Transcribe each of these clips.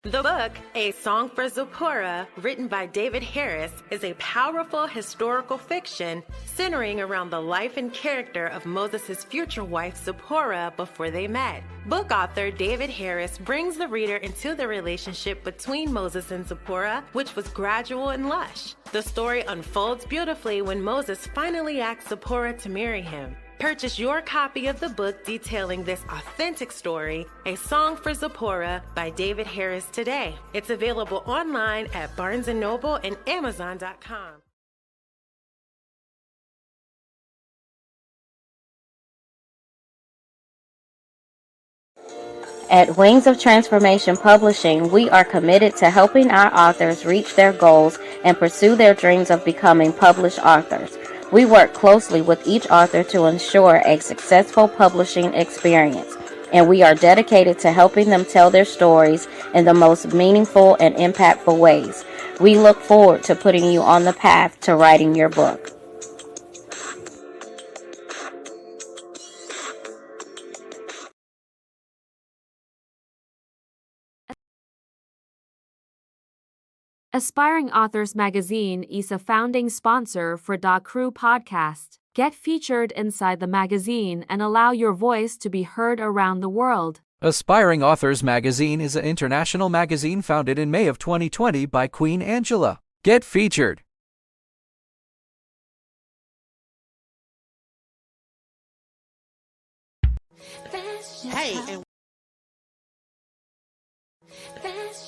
The book, A Song for Zipporah, written by David Harris, is a powerful historical fiction centering around the life and character of Moses' future wife Zipporah before they met. Book author David Harris brings the reader into the relationship between Moses and Zipporah, which was gradual and lush. The story unfolds beautifully when Moses finally asks Zipporah to marry him. Purchase your copy of the book detailing this authentic story, A Song for Zipporah by David Harris today. It's available online at Barnes & Noble and Amazon.com. At Wings of Transformation Publishing, we are committed to helping our authors reach their goals and pursue their dreams of becoming published authors. We work closely with each author to ensure a successful publishing experience, and we are dedicated to helping them tell their stories in the most meaningful and impactful ways. We look forward to putting you on the path to writing your book. Aspiring Authors Magazine is a founding sponsor for Da Crew podcast. Get featured inside the magazine and allow your voice to be heard around the world. Aspiring Authors Magazine is an international magazine founded in May of 2020 by Queen Angela. Get featured.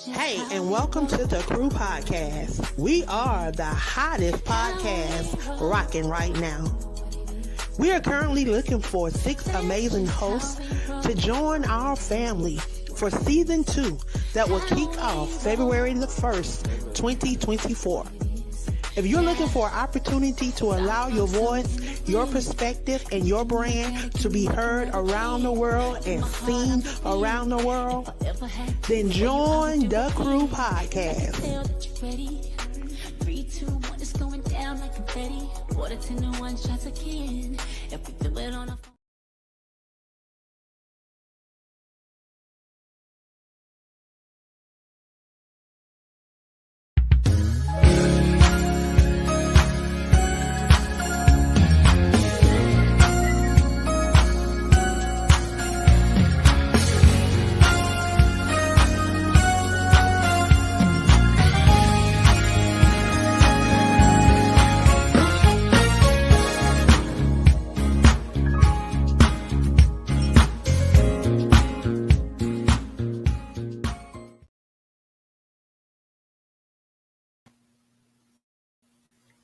Hey, and welcome to the Crew Podcast. We are the hottest podcast rocking right now. We are currently looking for 6 amazing hosts to join our family for season 2 that will kick off February the 1st, 2024. If you're looking for an opportunity to allow your voice, your perspective, and your brand to be heard around the world and seen around the world, then join the Crew Podcast. 3, 2, 1, it's going down like confetti. Water to no one shots again. If we do it on a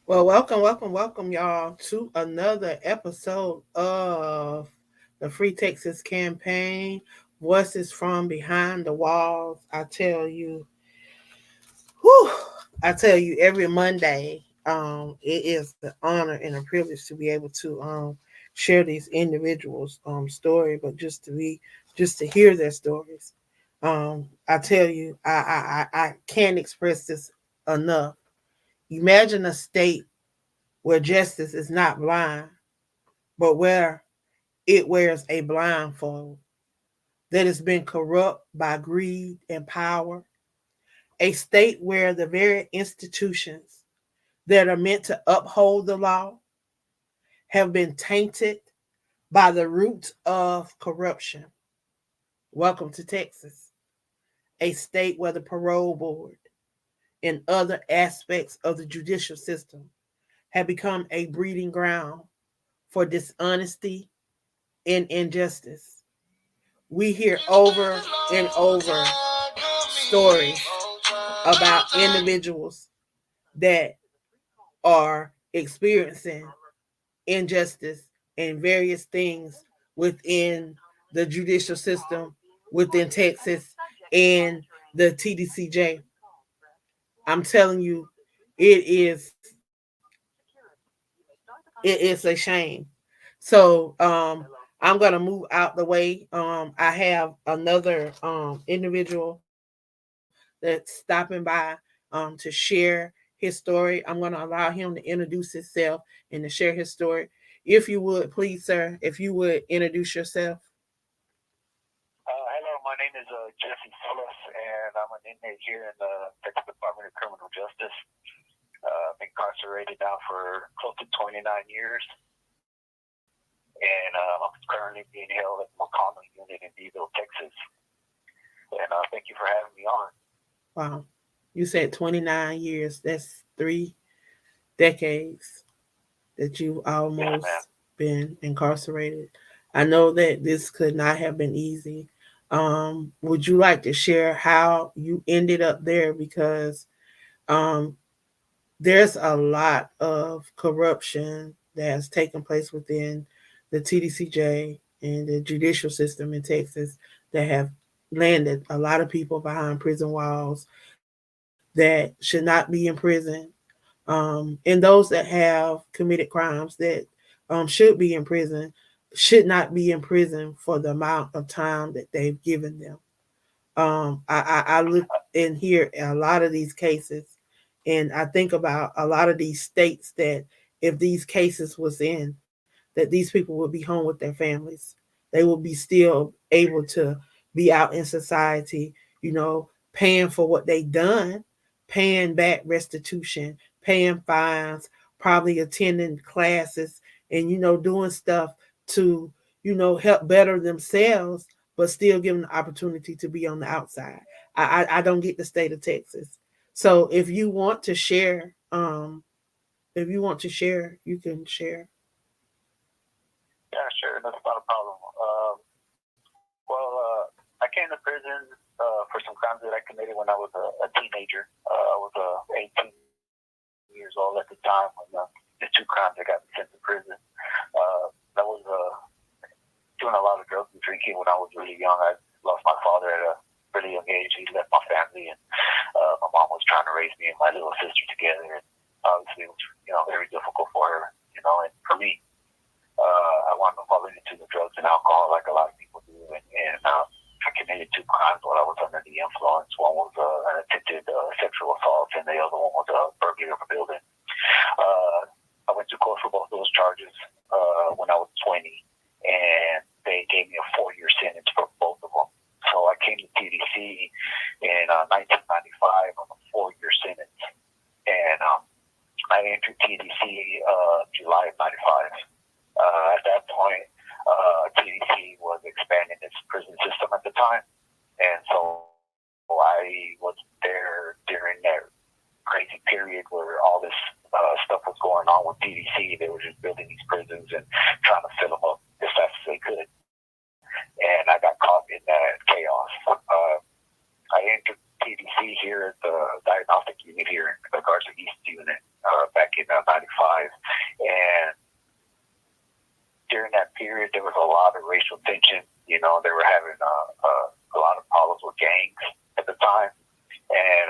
Well, welcome, y'all, to another episode of the Free Texas Campaign, Voices from Behind the Walls. I tell you, every Monday, it is an honor and a privilege to be able to share these individuals' story, but just to hear their stories. I tell you, I can't express this enough. Imagine a state where justice is not blind, but where it wears a blindfold, that has been corrupt by greed and power. A state where the very institutions that are meant to uphold the law have been tainted by the roots of corruption. Welcome to Texas, a state where the parole board and other aspects of the judicial system have become a breeding ground for dishonesty and injustice. We hear over and over stories about individuals that are experiencing injustice and various things within the judicial system, within Texas and the TDCJ. I'm telling you, it is a shame. So I'm going to move out the way. I have another individual that's stopping by to share his story. I'm going to allow him to introduce himself and to share his story. If you would, please, sir, if you would introduce yourself. Hello, my name is JESS, and I'm an inmate here in the Texas Department of Criminal Justice. I'm incarcerated now for close to 29 years, and I'm currently being held at the McConnell unit in Deville, Texas. And thank you for having me on. Wow. You said 29 years. That's 3 decades that you've almost been incarcerated. I know that this could not have been easy. Would you like to share how you ended up there? Because there's a lot of corruption that has taken place within the TDCJ and the judicial system in Texas that have landed a lot of people behind prison walls that should not be in prison, and those that have committed crimes that should be in prison should not be in prison for the amount of time that they've given them. I look in here at a lot of these cases, and I think about a lot of these states that if these cases was in, that these people would be home with their families. They will be still able to be out in society, paying for what they done, paying back restitution, paying fines, probably attending classes and, doing stuff to, help better themselves, but still given the opportunity to be on the outside. I don't get the state of Texas. So if you want to share, you can share. Yeah, sure. That's not a problem. I came to prison for some crimes that I committed when I was a teenager. I was 18 years old at the time when the 2 crimes that got me sent to prison. I was doing a lot of drugs and drinking when I was really young. I lost my father at a really young age. He left my family, and my mom was trying to raise me and my little sister together. And obviously, it was very difficult for her, and for me. I wound up falling into the drugs and alcohol like a lot of people do, and I committed 2 crimes while I was under the influence. One was an attempted sexual assault, and the other one was a burglary of a building. I went to court for both those charges when I was 20, and they gave me a 4-year sentence for both of them. So I came to TDC in 1995 on a 4-year sentence, and I entered TDC July of 95. At that point, TDC was expanding its prison system at the time, and so I was there during that crazy period where all this stuff was going on with TDC. They were just building these prisons and trying to fill them up as fast as they could, and I got caught in that chaos. I entered TDC here at the diagnostic unit here in the Garza East unit back in 95, and during that period, there was a lot of racial tension. They were having a lot of problems with gangs at the time. And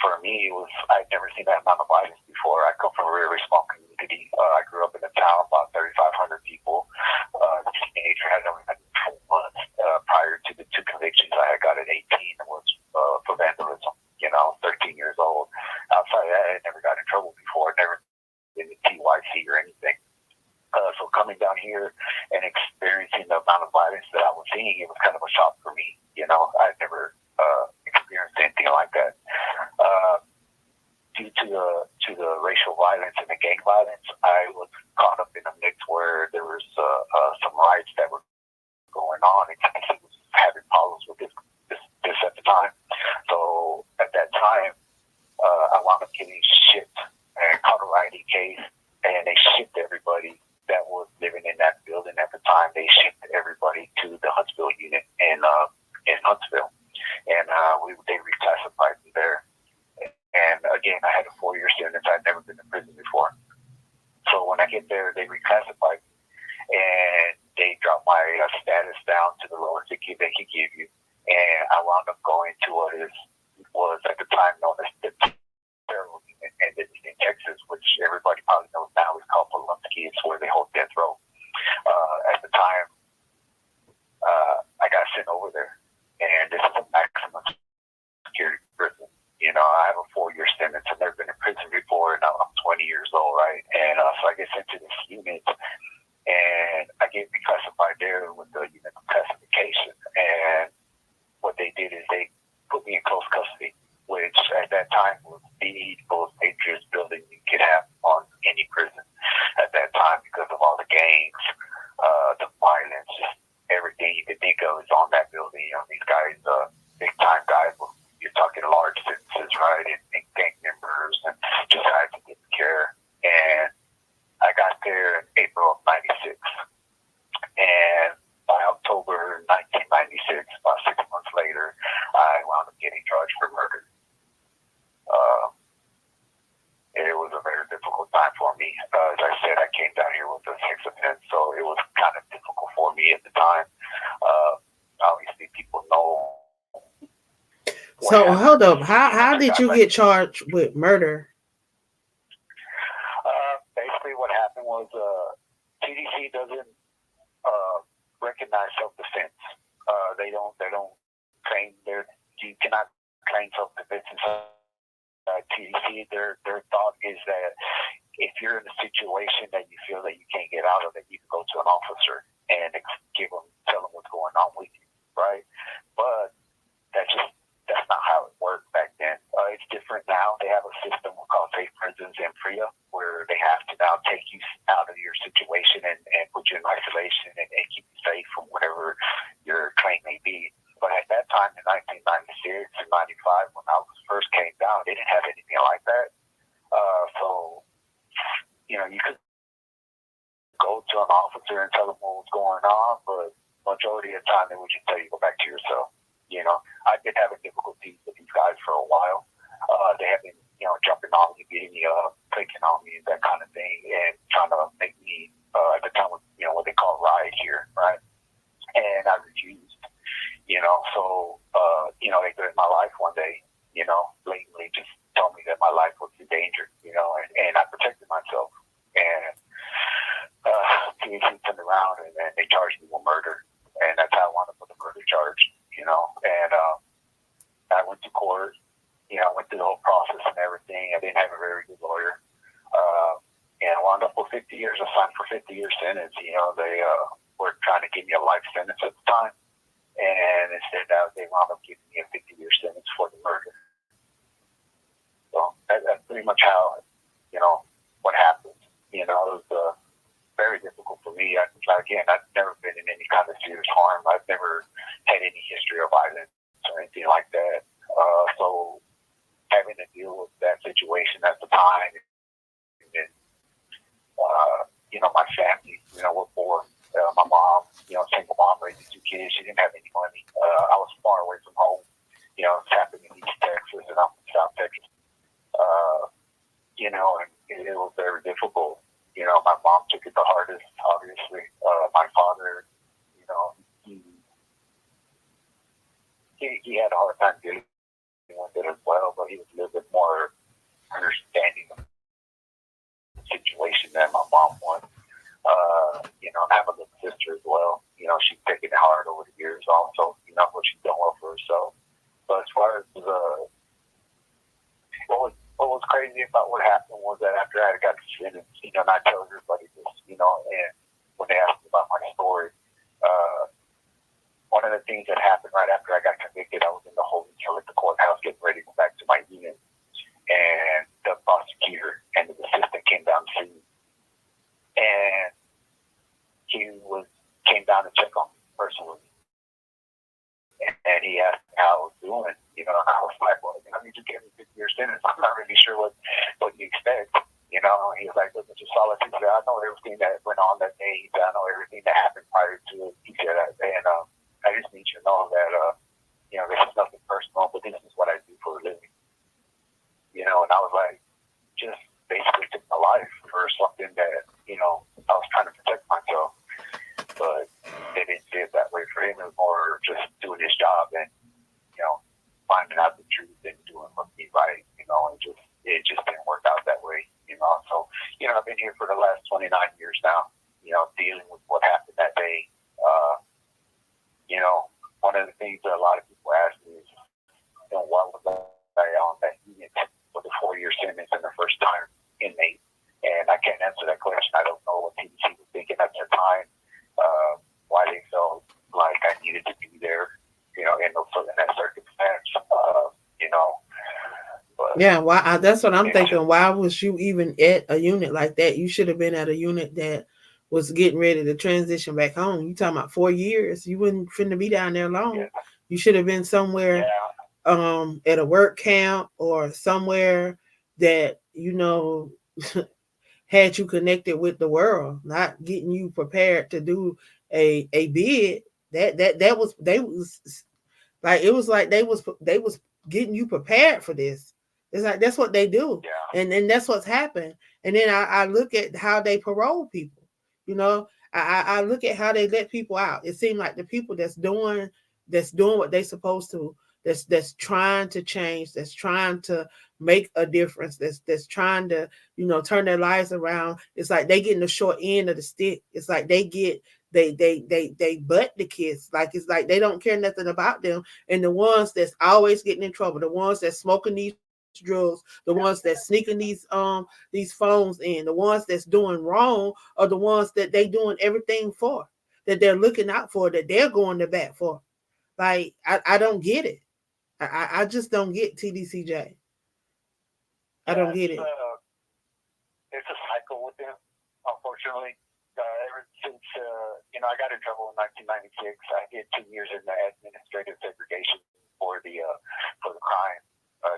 for me, I'd never seen that amount of violence before. I come from a very small community. I grew up in a town of about 3,500 people. As a teenager, I had only had 4 months prior to the 2 convictions I had got at 18. It was for vandalism, 13 years old. Outside of that, I had never got in trouble before. Never been to TYC or anything. So coming down here and experiencing the amount of violence that I was seeing, it was kind of a shock for me. I'd never experienced anything like that. Due to the racial violence and the gang violence, I was caught up in a mix where there was some riots that were going on, and Tennessee was having problems with this at the time. So at that time, I wound up getting shipped and caught a rioting case, and they shipped everybody that was living in that building at the time. They shipped everybody to the Huntsville unit in Huntsville, and they reclassified me there. And again, I had a 4-year sentence. I'd never been to prison before. So when I get there, they reclassified me, and they dropped my status down to the lowest they could give you. And I wound up going to what was at the time known as the federal unit in Texas, which everybody probably knows now is called Palumpski. It's where they hold death row. At the time, I got sent over there, and this is a maximum security prison. I have a 4-year sentence. I've never been in prison before, and I'm 20 years old, right? And so I get sent to this unit, and I get reclassified there with the unit classification. And that time was the most dangerous building you could have on any prison at that time because of all the gangs, the violence, just everything you could think of is on that building. You know, these guys, big time guys, you're talking large sentences, right? And gang members and just guys that didn't care. And I got there in April of 96. And by October 1996, about 6 months later, I wound up getting charged for murder. It was a very difficult time for me. As I said, I came down here with a sex offense, so it was kind of difficult for me at the time. Obviously, people know. So hold up, how did you get charged with murder? Basically, what happened was TDC doesn't recognize self-defense. They don't claim you cannot claim self-defense inside TDC. Their thought is that if you're in a situation that you feel that you can't get out of it, you can go to an officer and tell them what's going on with you, right? But that's not how it worked back then. It's different now. They have a system called Safe Prisons and PREA, where they have to now take you out of your situation and put you in isolation and keep you safe from whatever your claim may be. But at that time, in 1996 and 95, when I first came down, they didn't have anything like that. So, you could go to an officer and tell them what was going on, but majority of the time, they would just tell you to go back to yourself. I've been having difficulties with these guys for a while. They have been, jumping on me, beating me up, clicking on me, that kind of thing, and trying to make me, at the time, what they call ride here, right? And I refused, so, they threatened my life one day, blatantly just told me that my life was in danger, and I protected myself. And PhD turned around and they charged me with murder. And that's how I wound up with the murder charge, and I went to court, I went through the whole process and everything. I didn't have a very good lawyer. And I wound up with 50 years. I signed for 50 year sentence. They were trying to give me a life sentence at the time. And instead they wound up giving me a 50-year sentence for the murder. So that's pretty much how, what happened. It was very difficult for me. I've never been in any kind of serious harm. I've never had any history of violence or anything like that. So having to deal with that situation at the time, and my family, we're poor. My mom, single mom, raising 2 kids. She didn't have any money. I was far away from home. It's happening in East Texas, and I'm from South Texas. And it was very difficult. My mom took it the hardest, obviously. My father, he had a hard time dealing with it as well, but he was a little bit more understanding of the situation than my mom was. I have a little sister as well. She's taken it hard over the years also, but she's done well for herself. But as far as what was crazy about what happened was that after I got sentenced, and I tell everybody this, and when they ask me about my story, one of the things that happened right after I got convicted, I was in the holding cell at the courthouse getting ready to go back to my unit, and the prosecutor and the assistant came down to see me, and he came down to check on me personally, and he asked how I was doing, and I was like, well, you just gave me 50-year sentence. I'm not really sure what you expect, He was like, look, Mr. Solis, he said, I know everything that went on that day. He said, I know everything that happened prior to it. He said, and I just need you to know that, this is nothing personal, but this is what I do for a living. And I was like, just basically took my life for something that, I was trying to protect myself. But they didn't see it that way. For him, it was more just doing his job and, finding out the truth and doing what be right, it just didn't work out that way, So, I've been here for the last 29 years now, dealing with what happened that day. One of the things that a lot of people ask me is, why was I on that unit with a 4-year sentence and the first time inmate? And I can't answer that question. I don't know what TDC was thinking at the time, why they felt like I needed to be there. Yeah, why? That's what I'm thinking. Why was you even at a unit like that? You should have been at a unit that was getting ready to transition back home. You talking about 4 years? You wouldn't finna be down there long. Yeah. You should have been somewhere, at a work camp or somewhere that had you connected with the world, not getting you prepared to do a bid. That was they was like it was like they was getting you prepared for this. It's like that's what they do, and that's what's happened. And then I look at how they parole people. I look at how they let people out. It seemed like the people that's doing what they supposed to, that's trying to change, that's trying to make a difference, that's trying to turn their lives around. It's like they getting the short end of the stick. It's like they butt the kids. Like it's like they don't care nothing about them. And the ones that's always getting in trouble, the ones that's smoking these drugs, the ones that's sneaking these phones in, the ones that's doing wrong are the ones that they doing everything for, that they're looking out for, that they're going to bat for. Like I don't get it. I just don't get TDCJ. I don't get it. It's a cycle with them, unfortunately. Ever since I got in trouble in 1996, I did 2 years in the administrative segregation for the crime.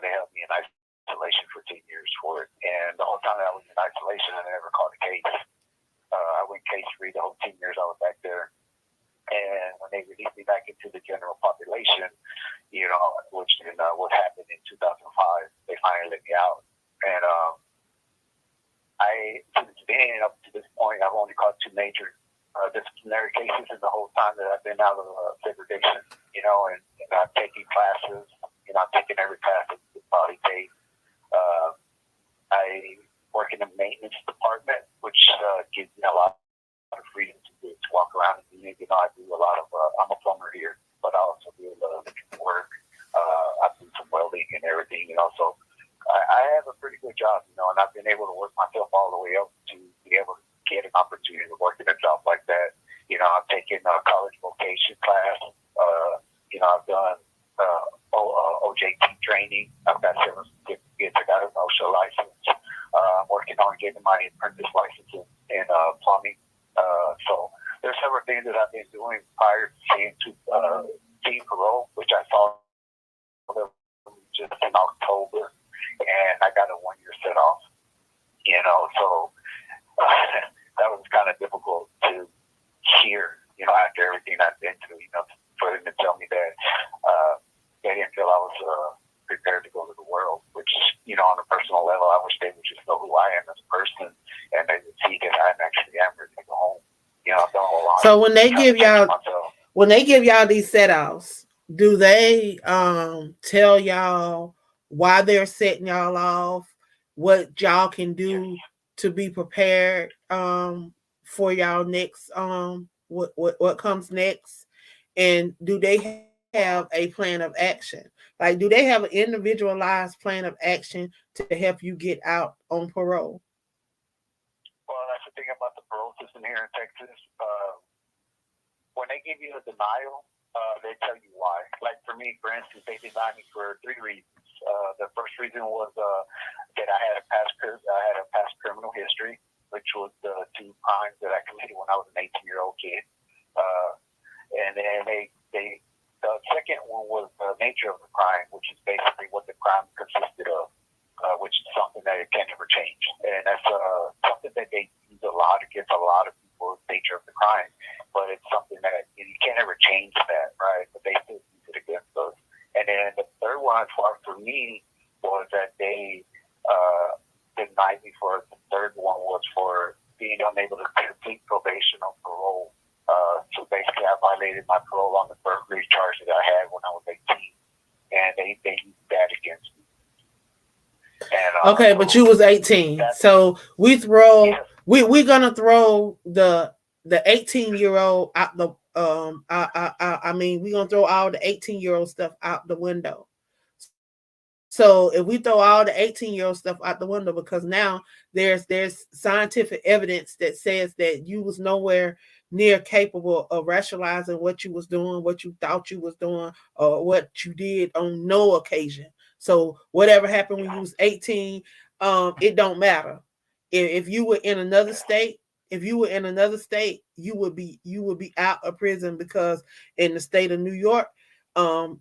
They held me in isolation for 10 years for it, and the whole time that I was in isolation, I never caught a case. I went case free the whole 10 years I was back there. And when they released me back into the general population, which what happened in 2005, they finally let me out. And since then up to this point, I've only caught 2 major disciplinary cases in the whole time that I've been out of segregation. And I've taken classes. I've taken every class that's body paid. I work in the maintenance department, which gives me a lot of freedom to walk around and do. I do a lot of. I'm a plumber here, but I also do a lot of work. I do some welding and everything. So I have a pretty good job, and I've been able to work myself all the way up to be able to get an opportunity to work in a job like that. I've taken a college vocation class. I've done OJT training. I've got several certificates. I got an OSHA license. I'm working on getting my apprentice license in plumbing. So there's several things that I've been doing prior to seeing team parole, which I saw just in October, and I got a 1-year set off. So that was kind of difficult to hear, after everything I've been through, for them to tell me that they didn't feel I was prepared to go to the world, which, on a personal level, I wish they would just know who I am as a person, and they would see that I actually am ready to go home. I've done a whole lot. So when they give y'all these set-offs, do they tell y'all why they're setting y'all off, what y'all can do to be prepared for y'all next what comes next? And do they have a plan of action? Like, do they have an individualized plan of action to help you get out on parole? Well, that's the thing about the parole system here in Texas. When they give you a denial, they tell you why. Like for me, for instance, they denied me for 3 reasons. The first reason was that I had a past criminal history, which was the 2 crimes that I committed when I was an 18-year-old kid. And then the second one was the nature of the crime, which is basically what the crime consisted of, which is something that it can never change. And that's something that they use a lot against a lot of people, the nature of the crime. But it's something that you can't ever change that, right? But they still use it against us. And then the third one, for me, was that they denied me for. The third one was for being unable to complete probation on parole. So basically, I violated my parole on the burglary charge that I had when I was 18, and they used that against me. And, okay, but you was 18, so we're gonna throw the 18-year-old out the we're gonna throw all the 18-year-old stuff out the window. So if we throw all the 18-year-old stuff out the window, because now there's scientific evidence that says that you was nowhere near capable of rationalizing what you was doing, what you thought you was doing, or what you did on no occasion. So whatever happened when you was 18, it don't matter. If you were in another state, you would be out of prison, because in the state of New York,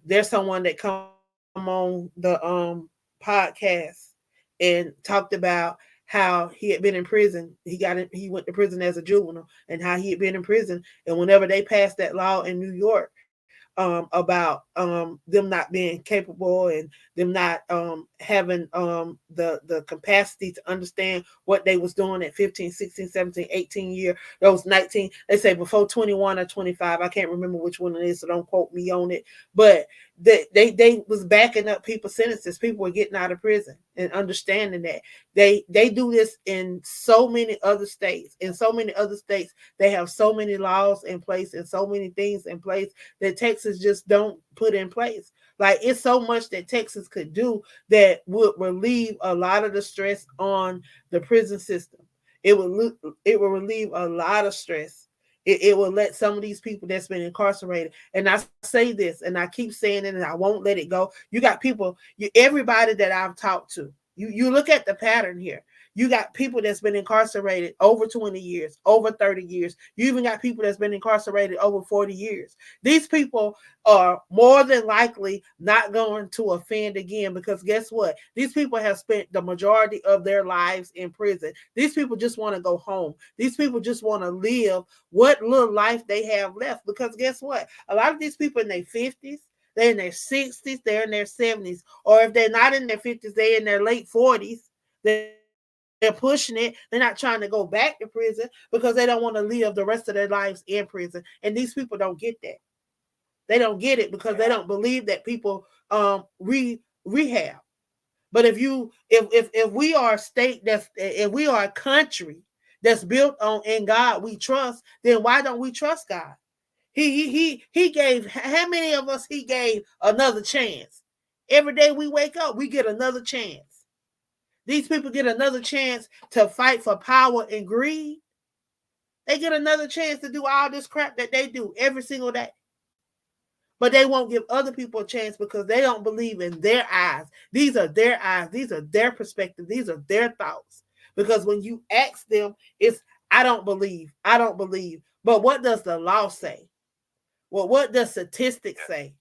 there's someone that come on the podcast and talked about how he had been in prison. He went to prison as a juvenile, and how he had been in prison. And whenever they passed that law in New York, about them not being capable, and them not having the capacity to understand what they was doing at 15, 16, 17, 18 year, those 19, they say before 21 or 25, I can't remember which one it is, so don't quote me on it, but they was backing up people's sentences. People were getting out of prison, and understanding that they do this in so many other states. They have so many laws in place and so many things in place that Texas just don't put in place. Like, it's so much that Texas could do that would relieve a lot of the stress on the prison system. It will relieve a lot of stress. It will let some of these people that's been incarcerated, and I say this, and I keep saying it, and I won't let it go. You got people, everybody that I've talked to, you look at the pattern here. You got people that's been incarcerated over 20 years, over 30 years. You even got people that's been incarcerated over 40 years. These people are more than likely not going to offend again, because guess what? These people have spent the majority of their lives in prison. These people just want to go home. These people just want to live what little life they have left, because guess what? A lot of these people in their 50s, they're in their 60s, they're in their 70s, or if they're not in their 50s, they're in their late 40s. They're pushing it. They're not trying to go back to prison because they don't want to live the rest of their lives in prison. And these people don't get that. They don't get it because they don't believe that people rehab. But if we are a state if we are a country that's built on in God we trust, then why don't we trust God? He gave, how many of us he gave another chance? Every day we wake up, we get another chance. These people get another chance to fight for power and greed. They get another chance to do all this crap that they do every single day. But they won't give other people a chance because they don't believe in their eyes. These are their eyes. These are their perspective. These are their thoughts. Because when you ask them, it's, I don't believe. I don't believe. But what does the law say? Well, what does statistics say?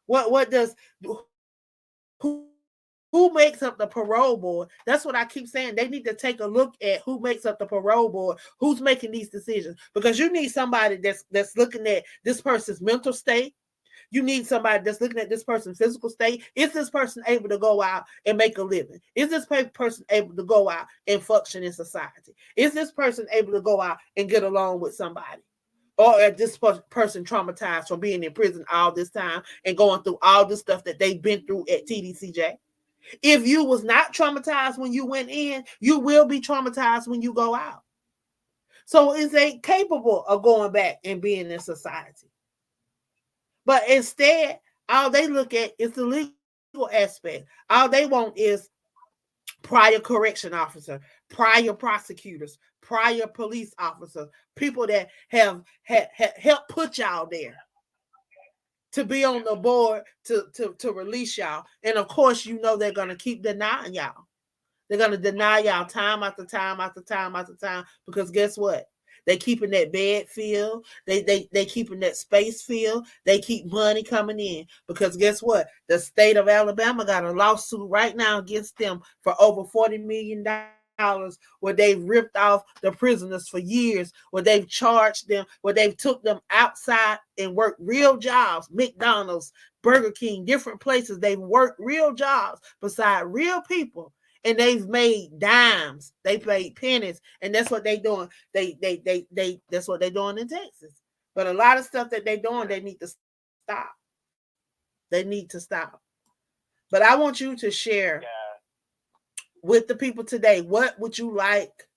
What does, who makes up the parole board? That's what I keep saying. They need to take a look at who makes up the parole board, who's making these decisions. Because you need somebody that's looking at this person's mental state. You need somebody that's looking at this person's physical state. Is this person able to go out and make a living? Is this person able to go out and function in society? Is this person able to go out and get along with somebody? Or is this person traumatized from being in prison all this time and going through all this stuff that they've been through at TDCJ? If you was not traumatized when you went in, you will be traumatized when you go out. So is they capable of going back and being in society? But instead, all they look at is the legal aspect. All they want is prior correction officer, prior prosecutors, prior police officers, people that have helped put y'all there to be on the board to release y'all. And of course, you know they're going to keep denying y'all. They're going to deny y'all time after time after time after time, because guess what? They keeping that bed filled. They keeping that space filled. They keep money coming in, because guess what? The state of Alabama got a lawsuit right now against them for over $40 million, where they've ripped off the prisoners for years, where they've charged them, where they've took them outside and worked real jobs, McDonald's, Burger King, different places. They've worked real jobs beside real people. And they've made dimes, they made pennies, and that's what they're doing. That's what they're doing in Texas. But a lot of stuff that they're doing, they need to stop. They need to stop. But I want you to share with the people today, what would you like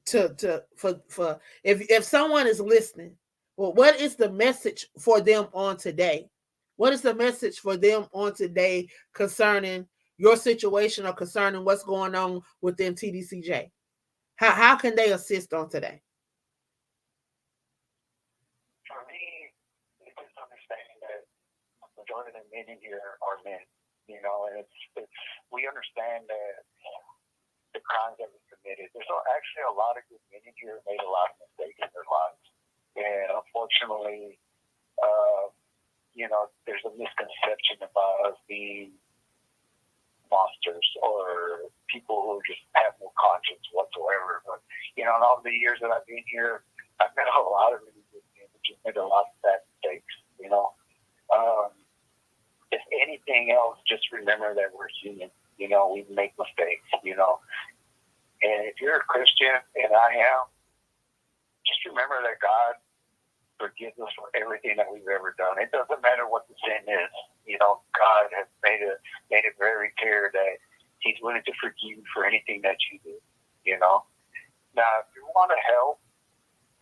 for if someone is listening, well, what is the message for them on today? What is the message for them on today concerning your situation or concerning what's going on within TDCJ? How can they assist on today? For me, it's just understanding that the majority of the men in here are men, you know, and it's we understand that the crimes that we committed. There's actually a lot of good men in here who made a lot of mistakes in their lives, and unfortunately, you know, there's a misconception about us being monsters or people who just have no conscience whatsoever. But, you know, in all the years that I've been here, I've met a lot of really good men who just made a lot of bad mistakes, you know. If anything else, just remember that we're human. You know, we make mistakes, you know. And if you're a Christian, and I am, just remember that God forgives us for everything that we've ever done. It doesn't matter what the sin is. You know, God has made it very clear that He's willing to forgive you for anything that you do, you know. Now, if you want to help,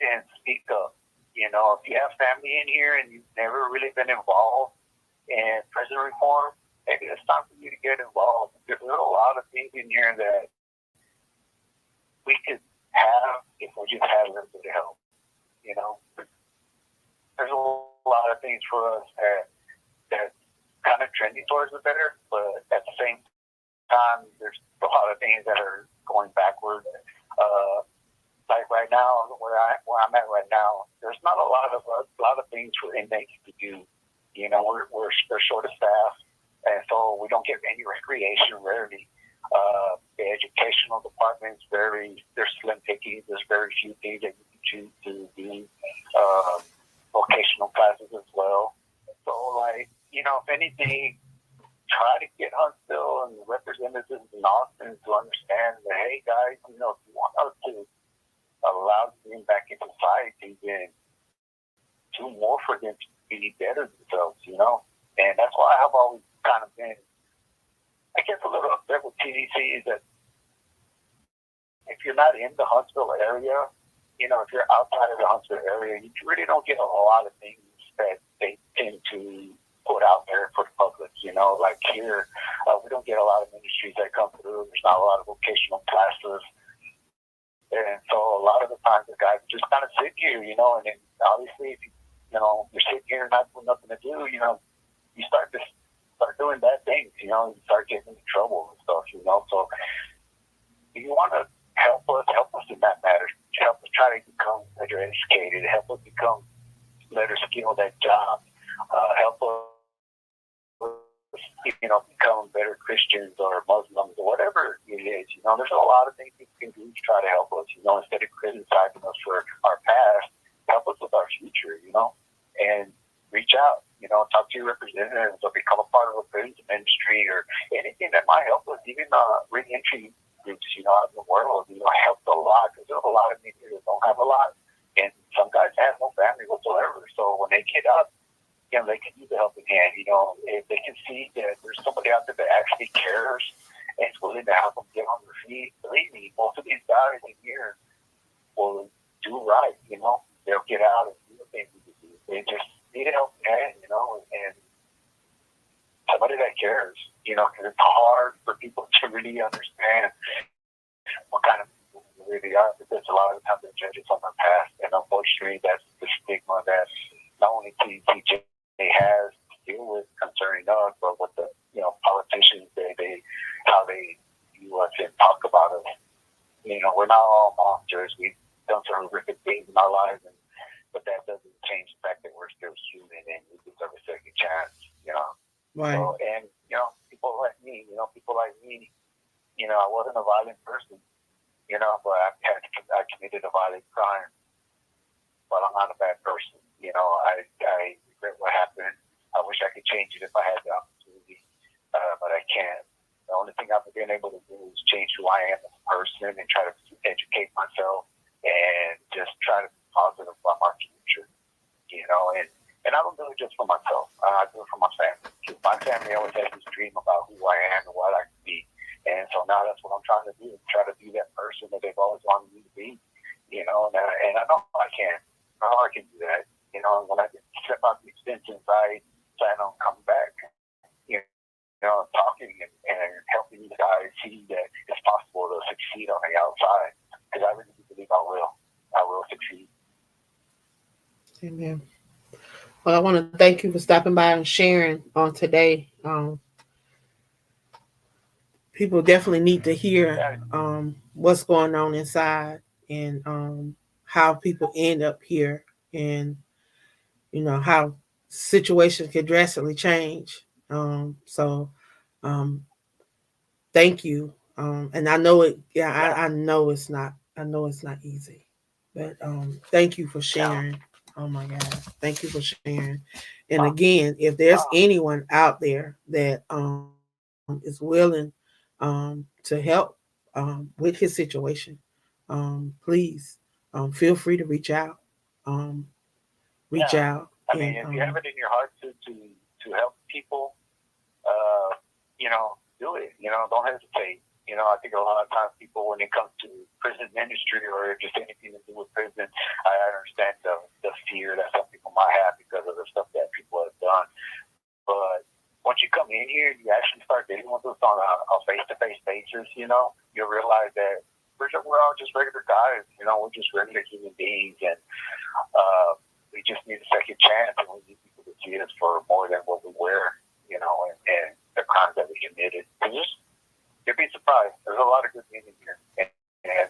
then speak up. You know, if you have family in here and you've never really been involved in prison reform, maybe it's time for you to get involved. There's a lot of things in here that we could have if we just had a little bit of help, you know. There's a lot of things for us that kind of trending towards the better, but at the same time, there's a lot of things that are going backward. Like right now, where I'm at right now, there's not a lot of things for inmates to do. You know, we're short of staff, and so we don't get any recreation rarely. The educational department's there's slim pickings. There's very few things that you can choose to do. Vocational classes as well. So, like, you know, if anything, try to get Huntsville and representatives in Austin to understand that, hey, guys, you know, if you want us to allow them back in society, then do more for them to be better themselves, you know? And that's why I've always kind of been, I guess, a little upset with TDC is that if you're not in the Huntsville area, you know, if you're outside of the Huntsville area, you really don't get a lot of things that they tend to put out there for the public, you know? Like here, we don't get a lot of ministries that come through. There's not a lot of vocational classes. And so a lot of the times the guys just kind of sit here, you know, and then obviously if you know, you're sitting here not with nothing to do, you know, you start doing bad things, you know, you start getting into trouble and stuff, you know. So if you want to help us in that matter. Help us try to become better educated, help us become better skilled at jobs, help us, you know, become better Christians or Muslims or whatever it is. You know, there's a lot of things people can do to try to help us, you know, instead of criticizing us for our past, help us with our future, you know, and reach out, you know, talk to your representatives or become a part of a prison ministry or anything that might help us, even re-entry groups, you know, out in the world, you know, helped a lot because there's a lot of people that don't have a lot, and some guys have no family whatsoever. So when they get up, you know, they can use a helping hand. You know, if they can see that there's somebody out there that actually cares and is willing to help them get on their feet, believe me, most of these guys in here will do right. You know, they'll get out and do what they need to do. They just need a helping hand, you know, and somebody that cares, you know, because it's hard for people to really understand what kind of people we really are, because a lot of the times they judge us on our past, and unfortunately that's the stigma that not only TDCJ has to deal with concerning us, but with the, you know, politicians, how they view us and talk about us. You know, we're not all monsters. We've done some horrific things in our lives, but that doesn't change the fact that we're still human and we deserve a second chance, you know. Right. So, and, you know, people like me, you know, I wasn't a violent person, you know, but I committed a violent crime, but I'm not a bad person. You know, I regret what happened. I wish I could change it if I had the opportunity, but I can't. The only thing I've been able to do is change who I am as a person and try to educate myself and just try to be positive about my future, you know, and I don't do it just for myself. I do it for my family. My family always has this dream about who I am and what I can be. And so now that's what I'm trying to do, try to be that person that they've always wanted me to be, you know, and I know I can. I know I can do that. You know, when I step out the extensions, I plan on coming back, you know, talking and helping you guys see that it's possible to succeed on the outside, because I really believe I will succeed. Amen. Well, I want to thank you for stopping by and sharing on today. People definitely need to hear what's going on inside, and how people end up here, and how situations can drastically change. So um, thank you. And I know it. Yeah, I know it's not. I know it's not easy, but thank you for sharing. Oh my God, thank you for sharing. And again, if there's anyone out there that is willing to help with his situation, please feel free to reach out. Reach out. I mean, if you have it in your heart to help people, do it. Don't hesitate. I think a lot of times people, when it comes to prison ministry or just anything to do with prison, I understand the fear that some people might have because of the stuff that people have done. But once you come in here, you actually start dealing with this on a face-to-face basis, you'll realize that we're all just regular guys, we're just regular human beings, and we just need a second chance, and we need people to see us for more than what we were, and the crimes that we committed. You'll be surprised. There's a lot of good men in here, and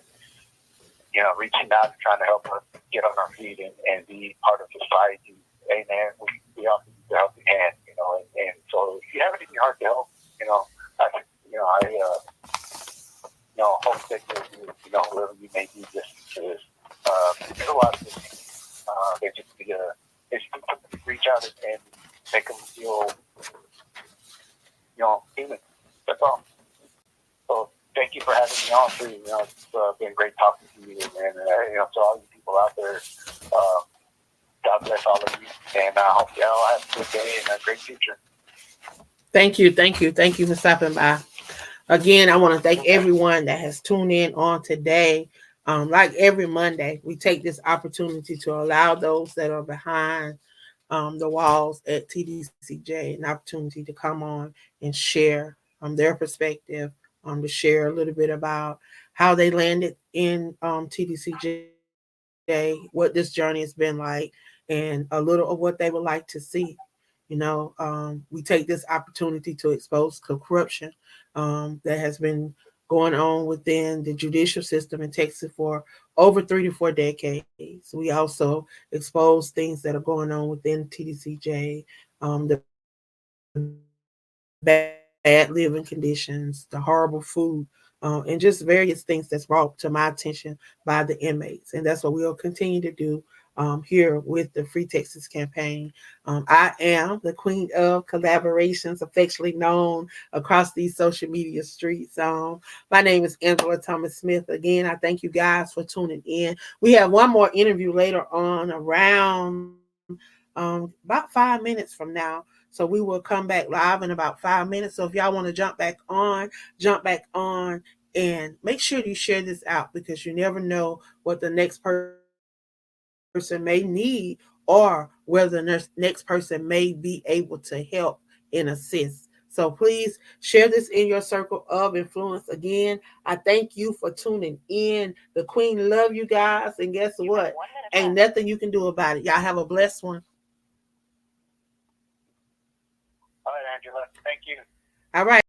reaching out and trying to help us get on our feet and be part of society. Hey, man, we all need to help your hand, and so if you have it in your heart to help, I hope that you, whoever you may be listening to this, there's a lot of good things. They just need to reach out and make them feel, human. That's all. So thank you for having me on, too. It's been great talking to you, and to all you people out there, God bless all of you, and I hope y'all have a good day and a great future. Thank you for stopping by. Again, I want to thank everyone that has tuned in on today. Like every Monday, we take this opportunity to allow those that are behind the walls at TDCJ an opportunity to come on and share their perspective, to share a little bit about how they landed in TDCJ, what this journey has been like, and a little of what they would like to see. We take this opportunity to expose corruption that has been going on within the judicial system in Texas for over 3 to 4 decades. We also expose things that are going on within TDCJ, the bad living conditions, the horrible food, and just various things that's brought to my attention by the inmates. And that's what we'll continue to do here with the Free Texas campaign. I am the queen of collaborations, affectionately known across these social media streets. My name is Angela Thomas Smith. Again, I thank you guys for tuning in. We have one more interview later on around about 5 minutes from now. So we will come back live in about 5 minutes. So if y'all want to jump back on, and make sure you share this out, because you never know what the next person may need, or whether the next person may be able to help and assist. So please share this in your circle of influence. Again, I thank you for tuning in. The Queen love you guys. And guess what? Ain't nothing you can do about it. Y'all have a blessed one. All right, Angela. Thank you. All right.